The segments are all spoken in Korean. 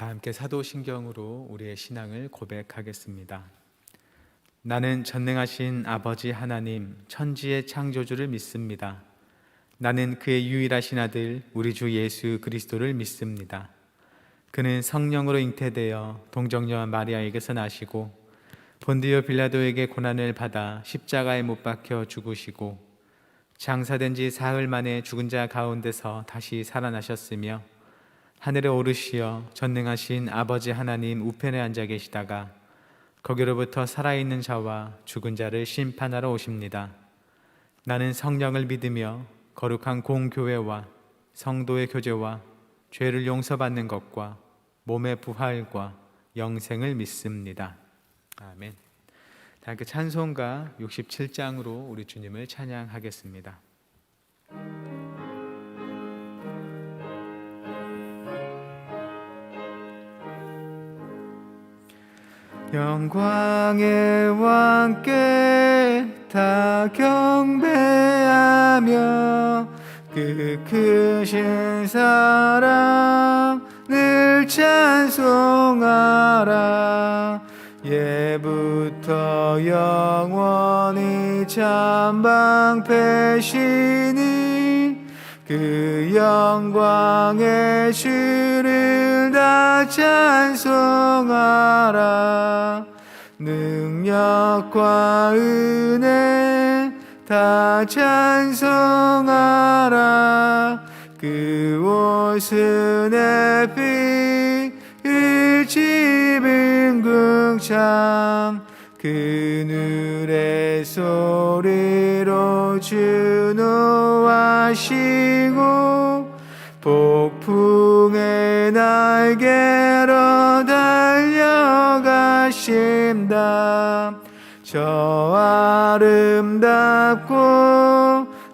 다 함께 사도신경으로 우리의 신앙을 고백하겠습니다. 나는 전능하신 아버지 하나님, 천지의 창조주를 믿습니다. 나는 그의 유일하신 아들, 우리 주 예수 그리스도를 믿습니다. 그는 성령으로 잉태되어 동정녀와 마리아에게서 나시고 본디오 빌라도에게 고난을 받아 십자가에 못 박혀 죽으시고 장사된 지 사흘 만에 죽은 자 가운데서 다시 살아나셨으며 하늘에 오르시어 전능하신 아버지 하나님 우편에 앉아 계시다가 거기로부터 살아있는 자와 죽은 자를 심판하러 오십니다. 나는 성령을 믿으며 거룩한 공교회와 성도의 교제와 죄를 용서받는 것과 몸의 부활과 영생을 믿습니다. 아멘. 다 함께 찬송가 67장으로 우리 주님을 찬양하겠습니다. 영광의 왕께 다 경배하며 그 크신 사랑 늘 찬송하라. 예부터 영원히 참방패시니 그 영광의 주를 다 찬송하라. 능력과 은혜 다 찬송하라. 그 옷은 햇빛을 집은 궁창 그늘의 소리로 준호하시고 폭풍의 날개로 달려가신다. 저 아름답고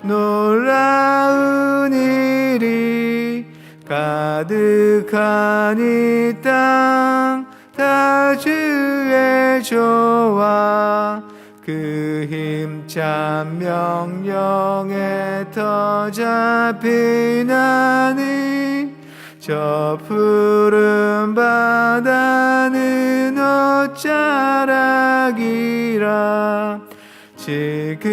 놀라운 일이 가득한 이 땅 다 주의 조화 그 힘찬 명령에 터 잡히나니 저 푸른 바다는 옷자락이라. 질그릇같이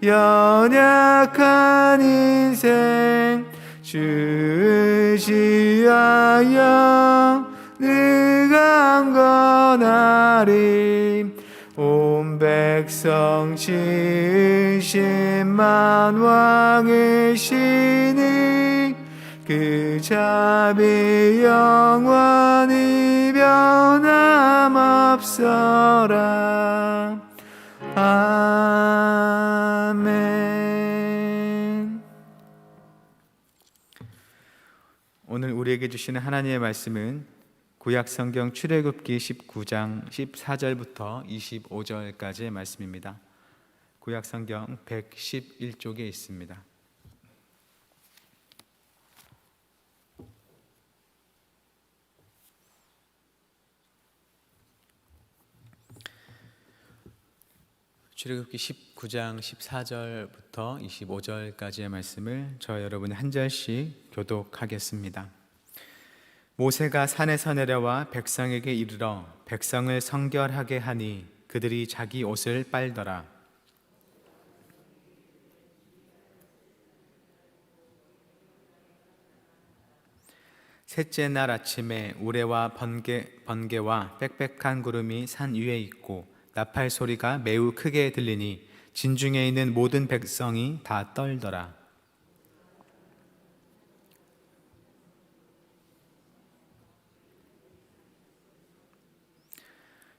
연약한 인생 주를 지하여 늘 강건하리. 온 백성 지으신 만왕의 신이 그 자비 영원히 변함없어라. 아멘. 오늘 우리에게 주시는 하나님의 말씀은 구약성경 출애굽기 19장 14절부터 25절까지의 말씀입니다. 구약성경 111쪽에 있습니다. 출애굽기 19장 14절부터 25절까지의 말씀을 저와 여러분이 한 절씩 교독하겠습니다. 모세가 산에서 내려와 백성에게 이르러 백성을 성결하게 하니 그들이 자기 옷을 빨더라. 셋째 날 아침에 우레와 번개와 빽빽한 구름이 산 위에 있고 나팔 소리가 매우 크게 들리니 진중에 있는 모든 백성이 다 떨더라.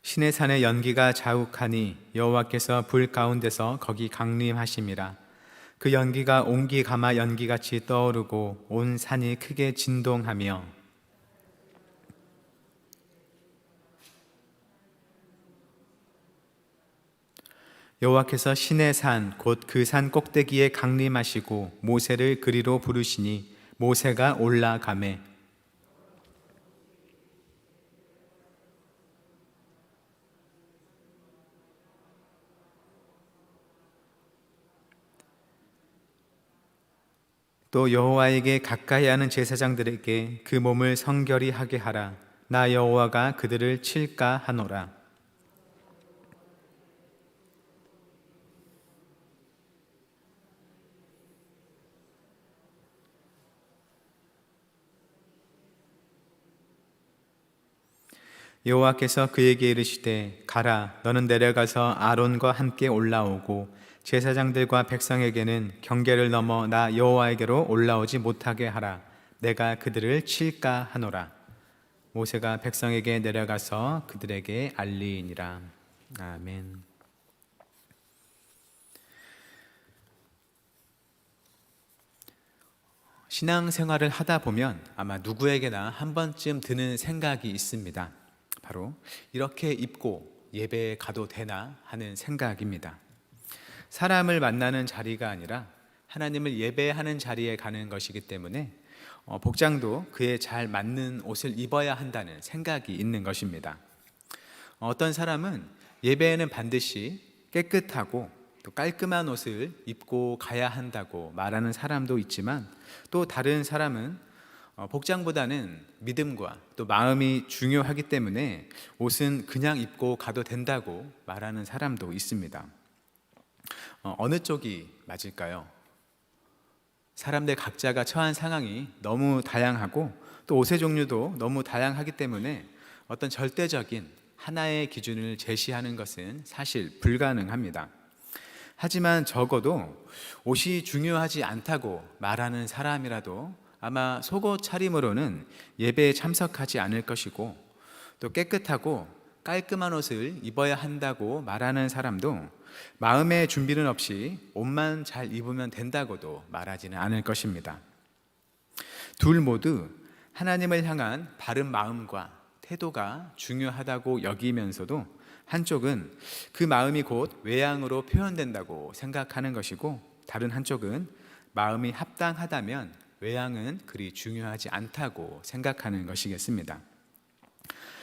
시내산의 연기가 자욱하니 여호와께서 불 가운데서 거기 강림하심이라. 그 연기가 옹기 가마 연기같이 떠오르고 온 산이 크게 진동하며 여호와께서 시내산 곧 그 산 꼭대기에 강림하시고 모세를 그리로 부르시니 모세가 올라가매 또 여호와에게 가까이 하는 제사장들에게 그 몸을 성결히 하게 하라. 나 여호와가 그들을 칠까 하노라. 여호와께서 그에게 이르시되 가라, 너는 내려가서 아론과 함께 올라오고 제사장들과 백성에게는 경계를 넘어 나 여호와에게로 올라오지 못하게 하라. 내가 그들을 칠까 하노라. 모세가 백성에게 내려가서 그들에게 알리니라. 아멘. 신앙생활을 하다 보면 아마 누구에게나 한 번쯤 드는 생각이 있습니다. 바로 이렇게 입고 예배에 가도 되나 하는 생각입니다. 사람을 만나는 자리가 아니라 하나님을 예배하는 자리에 가는 것이기 때문에 복장도 그에 잘 맞는 옷을 입어야 한다는 생각이 있는 것입니다. 어떤 사람은 예배에는 반드시 깨끗하고 또 깔끔한 옷을 입고 가야 한다고 말하는 사람도 있지만, 또 다른 사람은 복장보다는 믿음과 또 마음이 중요하기 때문에 옷은 그냥 입고 가도 된다고 말하는 사람도 있습니다. 어느 쪽이 맞을까요? 사람들 각자가 처한 상황이 너무 다양하고 또 옷의 종류도 너무 다양하기 때문에 어떤 절대적인 하나의 기준을 제시하는 것은 사실 불가능합니다. 하지만 적어도 옷이 중요하지 않다고 말하는 사람이라도 아마 속옷 차림으로는 예배에 참석하지 않을 것이고, 또 깨끗하고 깔끔한 옷을 입어야 한다고 말하는 사람도 마음의 준비는 없이 옷만 잘 입으면 된다고도 말하지는 않을 것입니다. 둘 모두 하나님을 향한 바른 마음과 태도가 중요하다고 여기면서도 한쪽은 그 마음이 곧 외양으로 표현된다고 생각하는 것이고, 다른 한쪽은 마음이 합당하다면 외양은 그리 중요하지 않다고 생각하는 것이겠습니다.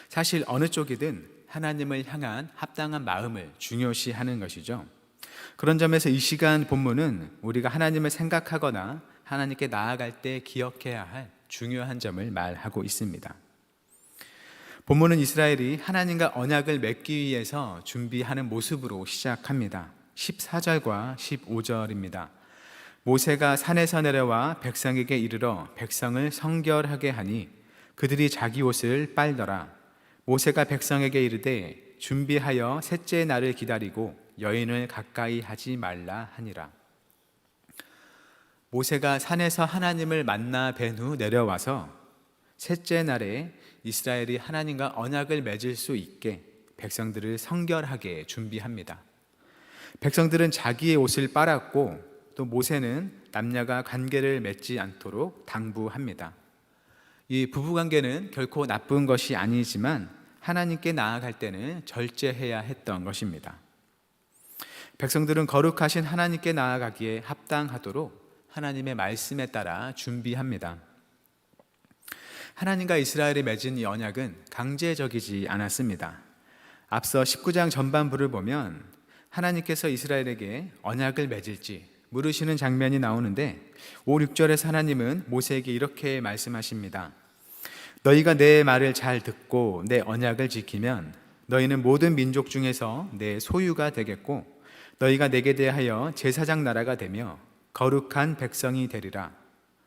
사실 어느 쪽이든 하나님을 향한 합당한 마음을 중요시하는 것이죠. 그런 점에서 이 시간 본문은 우리가 하나님을 생각하거나 하나님께 나아갈 때 기억해야 할 중요한 점을 말하고 있습니다. 본문은 이스라엘이 하나님과 언약을 맺기 위해서 준비하는 모습으로 시작합니다. 14절과 15절입니다. 모세가 산에서 내려와 백성에게 이르러 백성을 성결하게 하니 그들이 자기 옷을 빨더라. 모세가 백성에게 이르되 준비하여 셋째 날을 기다리고 여인을 가까이 하지 말라 하니라. 모세가 산에서 하나님을 만나 뵌 후 내려와서 셋째 날에 이스라엘이 하나님과 언약을 맺을 수 있게 백성들을 성결하게 준비합니다. 백성들은 자기의 옷을 빨았고 또 모세는 남녀가 관계를 맺지 않도록 당부합니다. 이 부부관계는 결코 나쁜 것이 아니지만 하나님께 나아갈 때는 절제해야 했던 것입니다. 백성들은 거룩하신 하나님께 나아가기에 합당하도록 하나님의 말씀에 따라 준비합니다. 하나님과 이스라엘이 맺은 이 언약은 강제적이지 않았습니다. 앞서 19장 전반부를 보면 하나님께서 이스라엘에게 언약을 맺을지 물으시는 장면이 나오는데 5, 6절에서 하나님은 모세에게 이렇게 말씀하십니다. 너희가 내 말을 잘 듣고 내 언약을 지키면 너희는 모든 민족 중에서 내 소유가 되겠고 너희가 내게 대하여 제사장 나라가 되며 거룩한 백성이 되리라.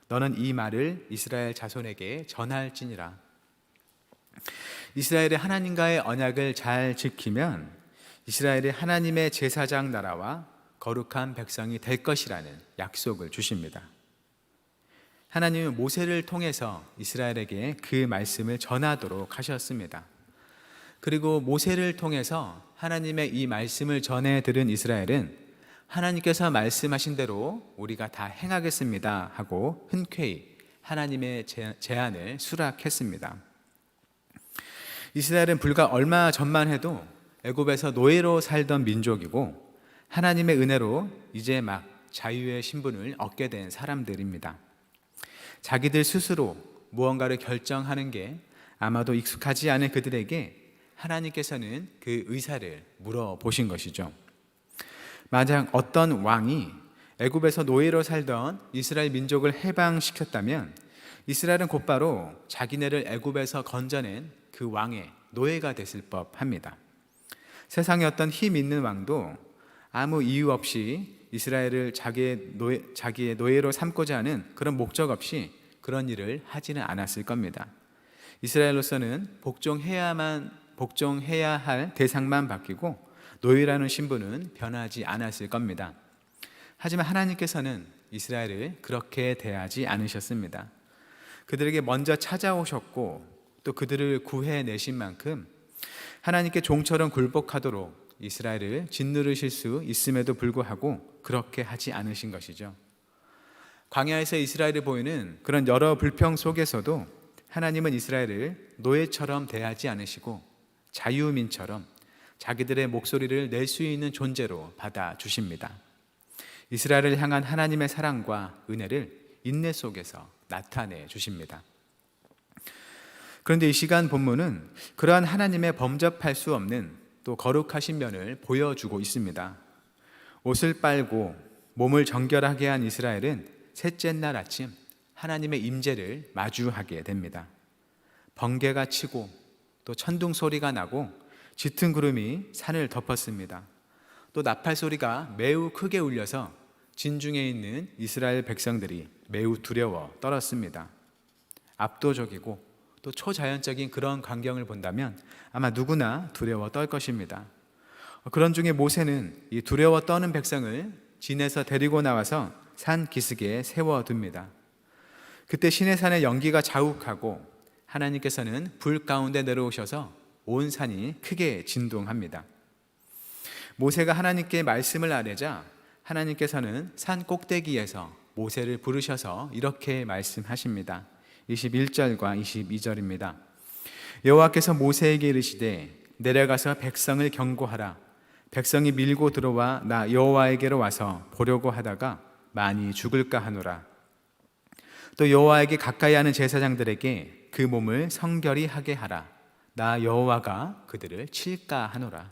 너는 이 말을 이스라엘 자손에게 전할지니라. 이스라엘이 하나님과의 언약을 잘 지키면 이스라엘이 하나님의 제사장 나라와 거룩한 백성이 될 것이라는 약속을 주십니다. 하나님은 모세를 통해서 이스라엘에게 그 말씀을 전하도록 하셨습니다. 그리고 모세를 통해서 하나님의 이 말씀을 전해 들은 이스라엘은 하나님께서 말씀하신 대로 우리가 다 행하겠습니다 하고 흔쾌히 하나님의 제안을 수락했습니다. 이스라엘은 불과 얼마 전만 해도 애굽에서 노예로 살던 민족이고 하나님의 은혜로 이제 막 자유의 신분을 얻게 된 사람들입니다. 자기들 스스로 무언가를 결정하는 게 아마도 익숙하지 않은 그들에게 하나님께서는 그 의사를 물어보신 것이죠. 만약 어떤 왕이 애굽에서 노예로 살던 이스라엘 민족을 해방시켰다면 이스라엘은 곧바로 자기네를 애굽에서 건져낸 그 왕의 노예가 됐을 법합니다. 세상의 어떤 힘 있는 왕도 아무 이유 없이 이스라엘을 자기의 노예로 삼고자 하는 그런 목적 없이 그런 일을 하지는 않았을 겁니다. 이스라엘로서는 복종해야 할 대상만 바뀌고 노예라는 신분은 변하지 않았을 겁니다. 하지만 하나님께서는 이스라엘을 그렇게 대하지 않으셨습니다. 그들에게 먼저 찾아오셨고 또 그들을 구해내신 만큼 하나님께 종처럼 굴복하도록 이스라엘을 짓누르실 수 있음에도 불구하고 그렇게 하지 않으신 것이죠. 광야에서 이스라엘을 보이는 그런 여러 불평 속에서도 하나님은 이스라엘을 노예처럼 대하지 않으시고 자유민처럼 자기들의 목소리를 낼 수 있는 존재로 받아주십니다. 이스라엘을 향한 하나님의 사랑과 은혜를 인내 속에서 나타내 주십니다. 그런데 이 시간 본문은 그러한 하나님의 범접할 수 없는 또 거룩하신 면을 보여주고 있습니다. 옷을 빨고 몸을 정결하게 한 이스라엘은 셋째 날 아침 하나님의 임재를 마주하게 됩니다. 번개가 치고 또 천둥 소리가 나고 짙은 구름이 산을 덮었습니다. 또 나팔 소리가 매우 크게 울려서 진중에 있는 이스라엘 백성들이 매우 두려워 떨었습니다. 압도적이고 또 초자연적인 그런 광경을 본다면 아마 누구나 두려워 떨 것입니다. 그런 중에 모세는 이 두려워 떠는 백성을 진에서 데리고 나와서 산 기슭에 세워둡니다. 그때 시내산의 연기가 자욱하고 하나님께서는 불 가운데 내려오셔서 온 산이 크게 진동합니다. 모세가 하나님께 말씀을 아뢰자 하나님께서는 산 꼭대기에서 모세를 부르셔서 이렇게 말씀하십니다. 21절과 22절입니다. 여호와께서 모세에게 이르시되 내려가서 백성을 경고하라. 백성이 밀고 들어와 나 여호와에게로 와서 보려고 하다가 많이 죽을까 하노라. 또 여호와에게 가까이 하는 제사장들에게 그 몸을 성결히 하게 하라. 나 여호와가 그들을 칠까 하노라.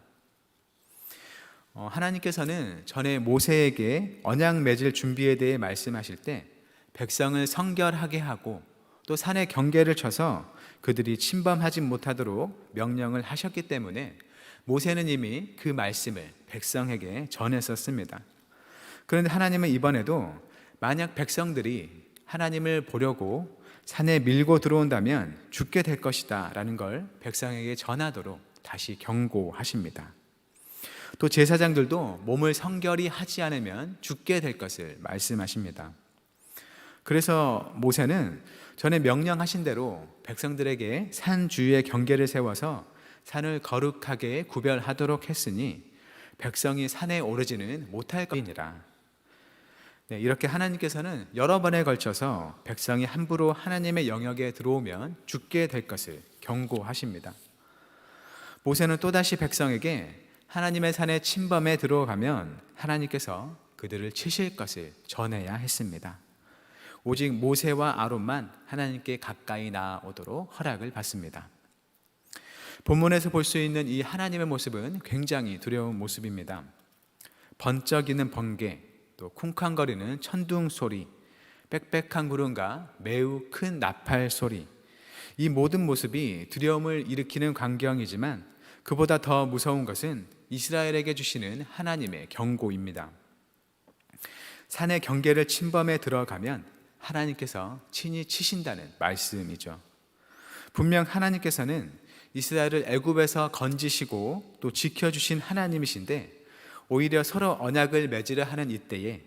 하나님께서는 전에 모세에게 언약 맺을 준비에 대해 말씀하실 때 백성을 성결하게 하고 또 산에 경계를 쳐서 그들이 침범하지 못하도록 명령을 하셨기 때문에 모세는 이미 그 말씀을 백성에게 전했었습니다. 그런데 하나님은 이번에도 만약 백성들이 하나님을 보려고 산에 밀고 들어온다면 죽게 될 것이다 라는 걸 백성에게 전하도록 다시 경고하십니다. 또 제사장들도 몸을 성결히 하지 않으면 죽게 될 것을 말씀하십니다. 그래서 모세는 전에 명령하신 대로 백성들에게 산 주위에 경계를 세워서 산을 거룩하게 구별하도록 했으니 백성이 산에 오르지는 못할 것이니라. 이렇게 하나님께서는 여러 번에 걸쳐서 백성이 함부로 하나님의 영역에 들어오면 죽게 될 것을 경고하십니다. 모세는 또다시 백성에게 하나님의 산에 침범해 들어가면 하나님께서 그들을 치실 것을 전해야 했습니다. 오직 모세와 아론만 하나님께 가까이 나아오도록 허락을 받습니다. 본문에서 볼 수 있는 이 하나님의 모습은 굉장히 두려운 모습입니다. 번쩍이는 번개, 또 쿵쾅거리는 천둥 소리, 빽빽한 구름과 매우 큰 나팔 소리, 이 모든 모습이 두려움을 일으키는 광경이지만 그보다 더 무서운 것은 이스라엘에게 주시는 하나님의 경고입니다. 산의 경계를 침범해 들어가면 하나님께서 친히 치신다는 말씀이죠. 분명 하나님께서는 이스라엘을 애굽에서 건지시고 또 지켜주신 하나님이신데 오히려 서로 언약을 맺으려 하는 이때에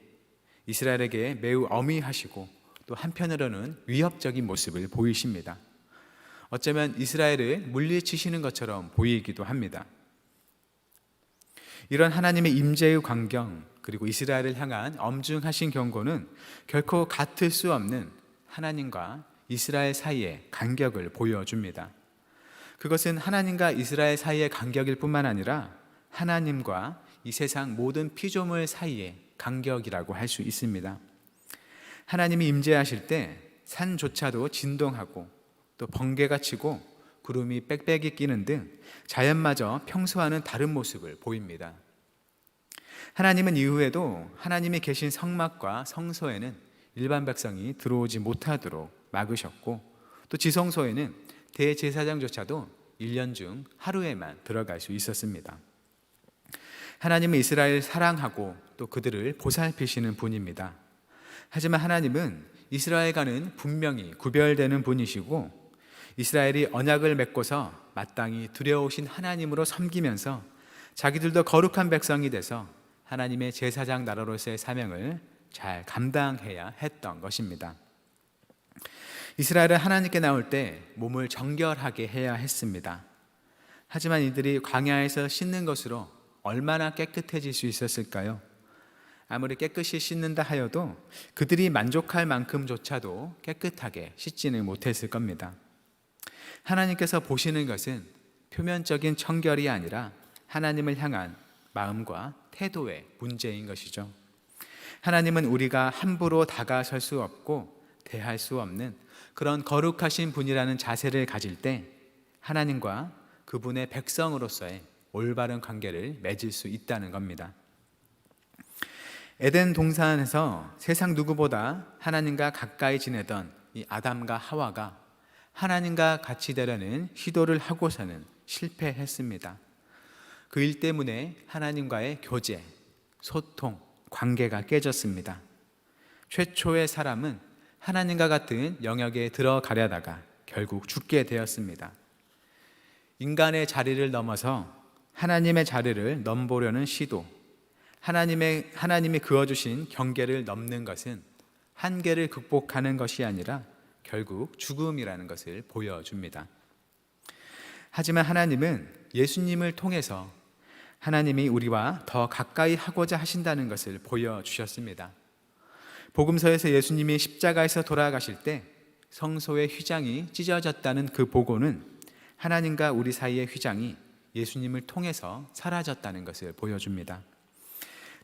이스라엘에게 매우 엄히하시고 또 한편으로는 위협적인 모습을 보이십니다. 어쩌면 이스라엘을 물리치시는 것처럼 보이기도 합니다. 이런 하나님의 임재의 광경 그리고 이스라엘을 향한 엄중하신 경고는 결코 같을 수 없는 하나님과 이스라엘 사이의 간격을 보여줍니다. 그것은 하나님과 이스라엘 사이의 간격일 뿐만 아니라 하나님과 이 세상 모든 피조물 사이의 간격이라고 할 수 있습니다. 하나님이 임재하실 때 산조차도 진동하고 또 번개가 치고 구름이 빽빽이 끼는 등 자연마저 평소와는 다른 모습을 보입니다. 하나님은 이후에도 하나님이 계신 성막과 성소에는 일반 백성이 들어오지 못하도록 막으셨고, 또 지성소에는 대제사장조차도 1년 중 하루에만 들어갈 수 있었습니다. 하나님은 이스라엘을 사랑하고 또 그들을 보살피시는 분입니다. 하지만 하나님은 이스라엘과는 분명히 구별되는 분이시고, 이스라엘이 언약을 맺고서 마땅히 두려우신 하나님으로 섬기면서 자기들도 거룩한 백성이 돼서 하나님의 제사장 나라로서의 사명을 잘 감당해야 했던 것입니다. 이스라엘은 하나님께 나올 때 몸을 정결하게 해야 했습니다. 하지만 이들이 광야에서 씻는 것으로 얼마나 깨끗해질 수 있었을까요? 아무리 깨끗이 씻는다 하여도 그들이 만족할 만큼조차도 깨끗하게 씻지는 못했을 겁니다. 하나님께서 보시는 것은 표면적인 청결이 아니라 하나님을 향한 마음과 태도의 문제인 것이죠. 하나님은 우리가 함부로 다가설 수 없고 대할 수 없는 그런 거룩하신 분이라는 자세를 가질 때 하나님과 그분의 백성으로서의 올바른 관계를 맺을 수 있다는 겁니다. 에덴 동산에서 세상 누구보다 하나님과 가까이 지내던 이 아담과 하와가 하나님과 같이 되려는 시도를 하고서는 실패했습니다. 그 일 때문에 하나님과의 교제, 소통, 관계가 깨졌습니다. 최초의 사람은 하나님과 같은 영역에 들어가려다가 결국 죽게 되었습니다. 인간의 자리를 넘어서 하나님의 자리를 넘보려는 시도, 하나님이 그어주신 경계를 넘는 것은 한계를 극복하는 것이 아니라 결국 죽음이라는 것을 보여줍니다. 하지만 하나님은 예수님을 통해서 하나님이 우리와 더 가까이 하고자 하신다는 것을 보여주셨습니다. 복음서에서 예수님이 십자가에서 돌아가실 때 성소의 휘장이 찢어졌다는 그 보고는 하나님과 우리 사이의 휘장이 예수님을 통해서 사라졌다는 것을 보여줍니다.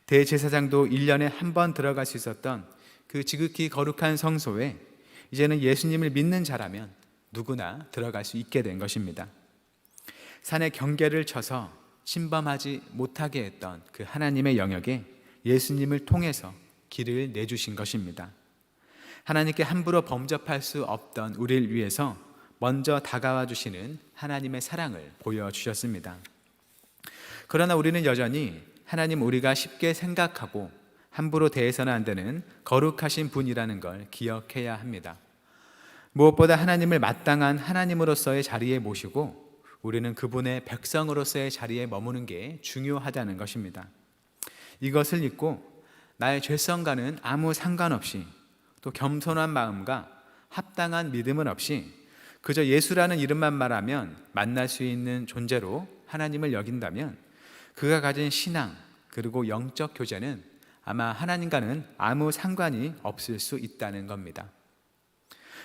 대제사장도 1년에 한 번 들어갈 수 있었던 그 지극히 거룩한 성소에 이제는 예수님을 믿는 자라면 누구나 들어갈 수 있게 된 것입니다. 산의 경계를 쳐서 침범하지 못하게 했던 그 하나님의 영역에 예수님을 통해서 길을 내주신 것입니다. 하나님께 함부로 범접할 수 없던 우리를 위해서 먼저 다가와 주시는 하나님의 사랑을 보여주셨습니다. 그러나 우리는 여전히 하나님 우리가 쉽게 생각하고 함부로 대해서는 안 되는 거룩하신 분이라는 걸 기억해야 합니다. 무엇보다 하나님을 마땅한 하나님으로서의 자리에 모시고 우리는 그분의 백성으로서의 자리에 머무는 게 중요하다는 것입니다. 이것을 잊고 나의 죄성과는 아무 상관없이 또 겸손한 마음과 합당한 믿음은 없이 그저 예수라는 이름만 말하면 만날 수 있는 존재로 하나님을 여긴다면 그가 가진 신앙 그리고 영적 교제는 아마 하나님과는 아무 상관이 없을 수 있다는 겁니다.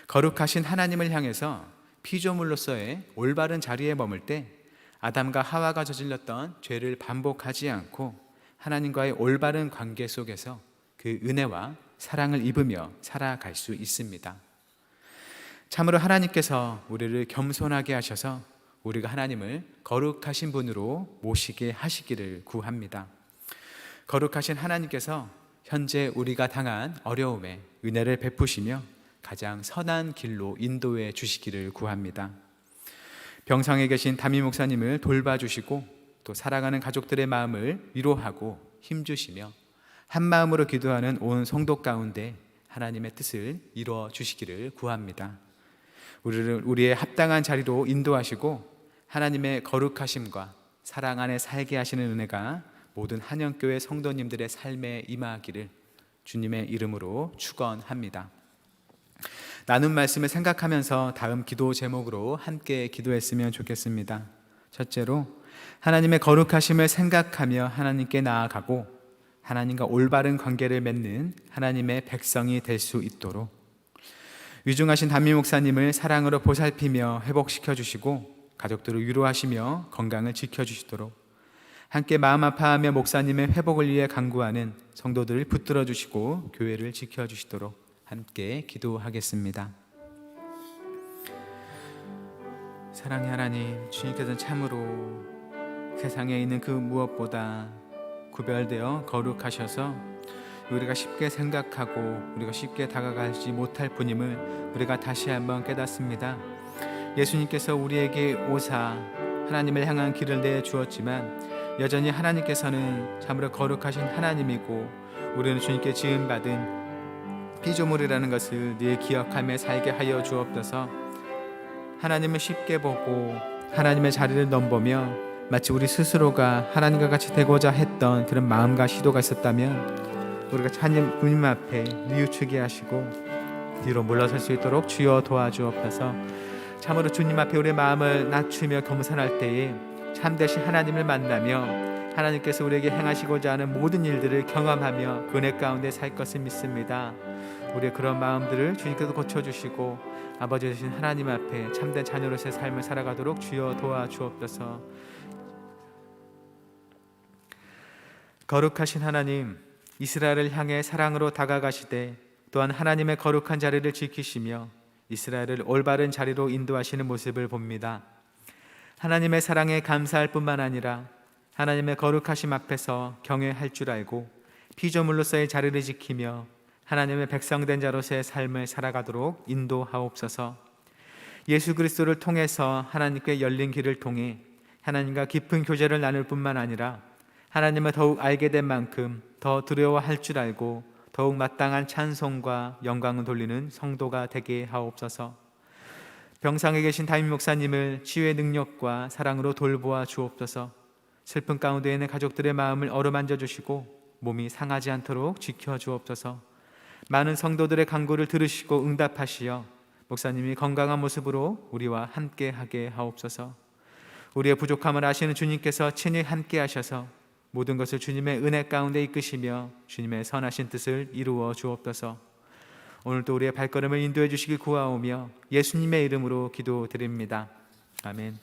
거룩하신 하나님을 향해서 피조물로서의 올바른 자리에 머물 때 아담과 하와가 저질렀던 죄를 반복하지 않고 하나님과의 올바른 관계 속에서 그 은혜와 사랑을 입으며 살아갈 수 있습니다. 참으로 하나님께서 우리를 겸손하게 하셔서 우리가 하나님을 거룩하신 분으로 모시게 하시기를 구합니다. 거룩하신 하나님께서 현재 우리가 당한 어려움에 은혜를 베푸시며 가장 선한 길로 인도해 주시기를 구합니다. 병상에 계신 담임 목사님을 돌봐주시고 또 사랑하는 가족들의 마음을 위로하고 힘주시며 한 마음으로 기도하는 온 성도 가운데 하나님의 뜻을 이루어 주시기를 구합니다. 우리의 합당한 자리로 인도하시고 하나님의 거룩하심과 사랑 안에 살게 하시는 은혜가 모든 한영교회 성도님들의 삶에 임하기를 주님의 이름으로 축원합니다. 나눈 말씀을 생각하면서 다음 기도 제목으로 함께 기도했으면 좋겠습니다. 첫째로 하나님의 거룩하심을 생각하며 하나님께 나아가고 하나님과 올바른 관계를 맺는 하나님의 백성이 될 수 있도록 위중하신 담임 목사님을 사랑으로 보살피며 회복시켜 주시고 가족들을 위로하시며 건강을 지켜주시도록 함께 마음 아파하며 목사님의 회복을 위해 간구하는 성도들을 붙들어 주시고 교회를 지켜주시도록 함께 기도하겠습니다. 사랑의 하나님, 주님께서는 참으로 세상에 있는 그 무엇보다 구별되어 거룩하셔서 우리가 쉽게 생각하고 우리가 쉽게 다가가지 못할 분임을 우리가 다시 한번 깨닫습니다. 예수님께서 우리에게 오사 하나님을 향한 길을 내주었지만 여전히 하나님께서는 참으로 거룩하신 하나님이고 우리는 주님께 지음받은 피조물이라는 것을 늘 기억하며 살게 하여 주옵소서. 하나님을 쉽게 보고 하나님의 자리를 넘보며 마치 우리 스스로가 하나님과 같이 되고자 했던 그런 마음과 시도가 있었다면 우리가 주님 앞에 뉘우치게 하시고 뒤로 물러설 수 있도록 주여 도와주옵소서. 참으로 주님 앞에 우리의 마음을 낮추며 겸손할 때에 참되신 하나님을 만나며 하나님께서 우리에게 행하시고자 하는 모든 일들을 경험하며 그 은혜 가운데 살 것을 믿습니다. 우리의 그런 마음들을 주님께서 고쳐주시고 아버지 되신 하나님 앞에 참된 자녀로서의 삶을 살아가도록 주여 도와주옵소서. 거룩하신 하나님, 이스라엘을 향해 사랑으로 다가가시되 또한 하나님의 거룩한 자리를 지키시며 이스라엘을 올바른 자리로 인도하시는 모습을 봅니다. 하나님의 사랑에 감사할 뿐만 아니라 하나님의 거룩하심 앞에서 경외할 줄 알고 피조물로서의 자리를 지키며 하나님의 백성된 자로서의 삶을 살아가도록 인도하옵소서. 예수 그리스도를 통해서 하나님께 열린 길을 통해 하나님과 깊은 교제를 나눌 뿐만 아니라 하나님을 더욱 알게 된 만큼 더 두려워할 줄 알고 더욱 마땅한 찬송과 영광을 돌리는 성도가 되게 하옵소서. 병상에 계신 담임 목사님을 치유의 능력과 사랑으로 돌보아 주옵소서. 슬픈 가운데 있는 가족들의 마음을 어루만져 주시고 몸이 상하지 않도록 지켜 주옵소서. 많은 성도들의 간구를 들으시고 응답하시어 목사님이 건강한 모습으로 우리와 함께하게 하옵소서. 우리의 부족함을 아시는 주님께서 친히 함께하셔서 모든 것을 주님의 은혜 가운데 이끄시며 주님의 선하신 뜻을 이루어 주옵소서. 오늘도 우리의 발걸음을 인도해 주시길 구하오며 예수님의 이름으로 기도드립니다. 아멘.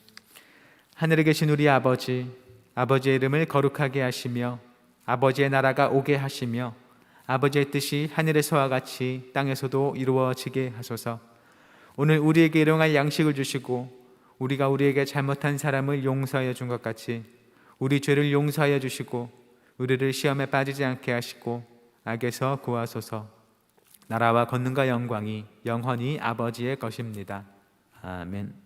하늘에 계신 우리 아버지, 아버지의 이름을 거룩하게 하시며 아버지의 나라가 오게 하시며 아버지의 뜻이 하늘에서와 같이 땅에서도 이루어지게 하소서. 오늘 우리에게 일용할 양식을 주시고 우리가 우리에게 잘못한 사람을 용서하여 준 것 같이 우리 죄를 용서하여 주시고 우리를 시험에 빠지지 않게 하시고 악에서 구하소서. 나라와 권능과 영광이 영원히 아버지의 것입니다. 아멘.